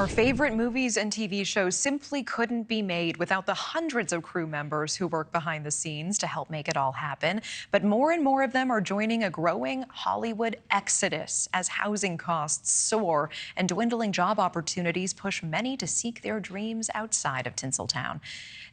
Our favorite movies and TV shows simply couldn't be made without the hundreds of crew members who work behind the scenes to help make it all happen. But more and more of them are joining a growing Hollywood exodus as housing costs soar and dwindling job opportunities push many to seek their dreams outside of Tinseltown.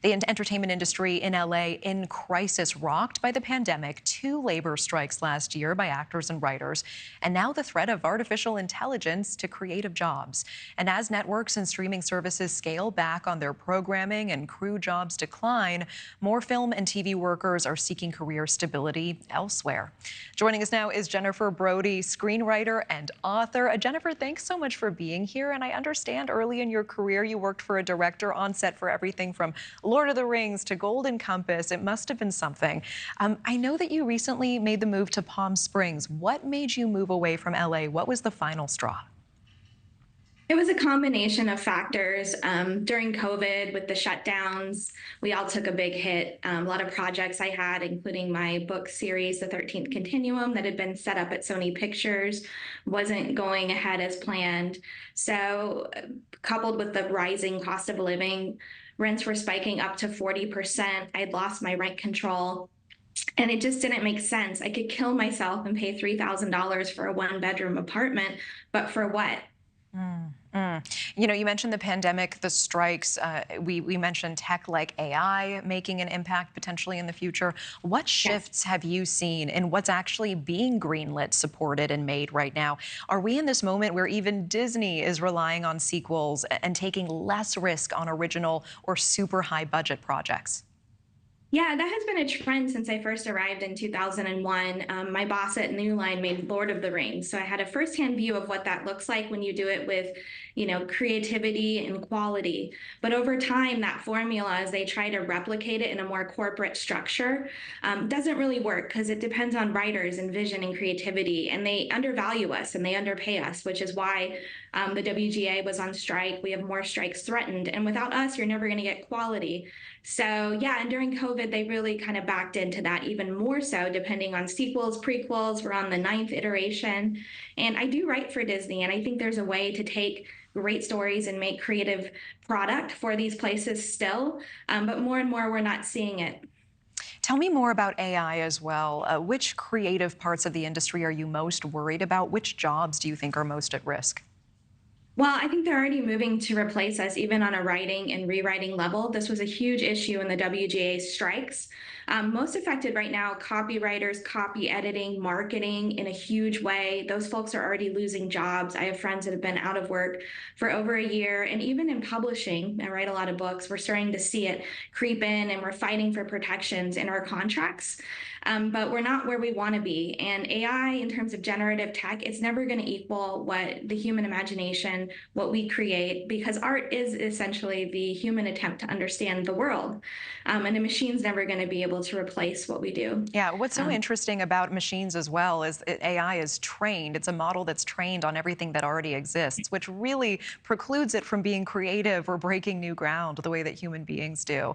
The entertainment industry in LA in crisis, rocked by the pandemic, 2 labor strikes last year by actors and writers, and now the threat of artificial intelligence to creative jobs. And as networks and streaming services scale back on their programming and crew jobs decline, more film and TV workers are seeking career stability elsewhere. Joining us now is Jennifer Brody, screenwriter and author. Jennifer, thanks so much for being here. And I understand early in your career you worked for a director on set for everything from Lord of the Rings to Golden Compass. It must have been something. I know that you recently made the move to Palm Springs. What made you move away from LA? What was the final straw? It was a combination of factors. During COVID, with the shutdowns, we all took a big hit. A lot of projects I had, including my book series, The 13th Continuum, that had been set up at Sony Pictures, wasn't going ahead as planned. So, coupled with the rising cost of living, rents were spiking up to 40%. I'd lost my rent control. And it just didn't make sense. I could kill myself and pay $3,000 for a 1-bedroom apartment, but for what? You know, you mentioned the pandemic, the strikes. We mentioned tech like AI making an impact potentially in the future. What shifts have you seen in what's actually being greenlit, supported, and made right now? Are we in this moment where even Disney is relying on sequels and taking less risk on original or super high budget projects? Yeah, that has been a trend since I first arrived in 2001. My boss at New Line made Lord of the Rings, so I had a firsthand view of what that looks like when you do it with, creativity and quality. But over time, that formula, as they try to replicate it in a more corporate structure, doesn't really work because it depends on writers and vision and creativity, and they undervalue us and they underpay us, which is why the WGA was on strike. We have more strikes threatened, and without us, you're never going to get quality. So yeah, and during COVID, they really kind of backed into that even more so, depending on sequels, prequels. We're on the 9th iteration. And I do write for Disney, and I think there's a way to take great stories and make creative product for these places still. But more and more, we're not seeing it. Tell me more about AI as well. Which creative parts of the industry are you most worried about? Which jobs do you think are most at risk? Well, I think they're already moving to replace us, even on a writing and rewriting level. This was a huge issue in the WGA strikes. Most affected right now, copywriters, copy editing, marketing in a huge way. Those folks are already losing jobs. I have friends that have been out of work for over a year. And even in publishing, I write a lot of books, we're starting to see it creep in, and we're fighting for protections in our contracts. But we're not where we want to be. And AI, in terms of generative tech, it's never going to equal what the human imagination, what we create, because art is essentially the human attempt to understand the world. And a machine's never going to be able to replace what we do. Yeah, what's so interesting about machines as well is AI is trained. It's a model that's trained on everything that already exists, which really precludes it from being creative or breaking new ground the way that human beings do.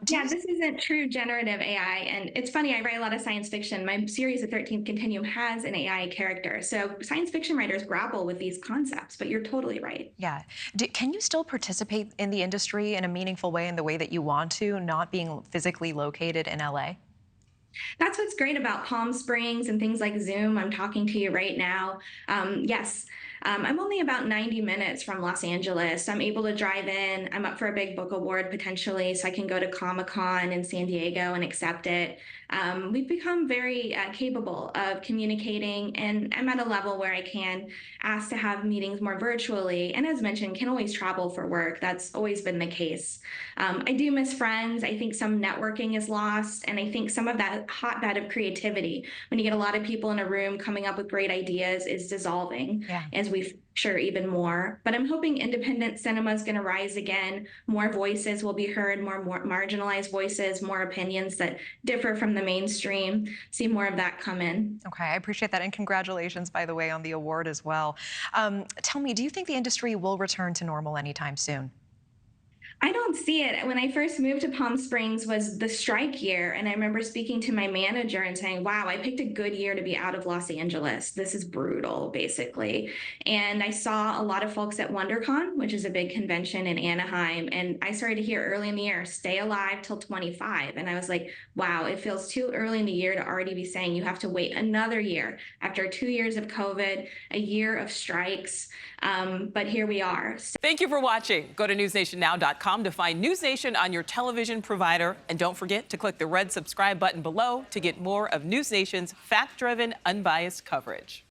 This isn't true generative AI. And it's funny, I write a lot of science fiction. My series, The 13th Continuum, has an AI character. So science fiction writers grapple with these concepts, but you're totally right. Yeah. Can you still participate in the industry in a meaningful way in the way that you want to, not being physically located in LA? That's what's great about Palm Springs and things like Zoom. I'm talking to you right now. Yes, I'm only about 90 minutes from Los Angeles. I'm able to drive in. I'm up for a big book award potentially, so I can go to Comic-Con in San Diego and accept it. We've become very capable of communicating, and I'm at a level where I can ask to have meetings more virtually. And as mentioned, can always travel for work. That's always been the case. I do miss friends. I think some networking is lost, and I think some of that hotbed of creativity, when you get a lot of people in a room coming up with great ideas, is dissolving as we feature even more. But I'm hoping independent cinema is going to rise again. More voices will be heard, more marginalized voices, more opinions that differ from the mainstream. See more of that come in. Okay, I appreciate that. And congratulations, by the way, on the award as well. Tell me, do you think the industry will return to normal anytime soon? I don't see it. When I first moved to Palm Springs was the strike year, and I remember speaking to my manager and saying, "Wow, I picked a good year to be out of Los Angeles. This is brutal, basically." And I saw a lot of folks at WonderCon, which is a big convention in Anaheim, and I started to hear early in the year, "Stay alive till 25." And I was like, "Wow, it feels too early in the year to already be saying you have to wait another year after 2 years of COVID, a year of strikes." But here we are. Thank you for watching. Go to newsnationnow.com to find News Nation on your television provider. And don't forget to click the red subscribe button below to get more of News Nation's fact-driven, unbiased coverage.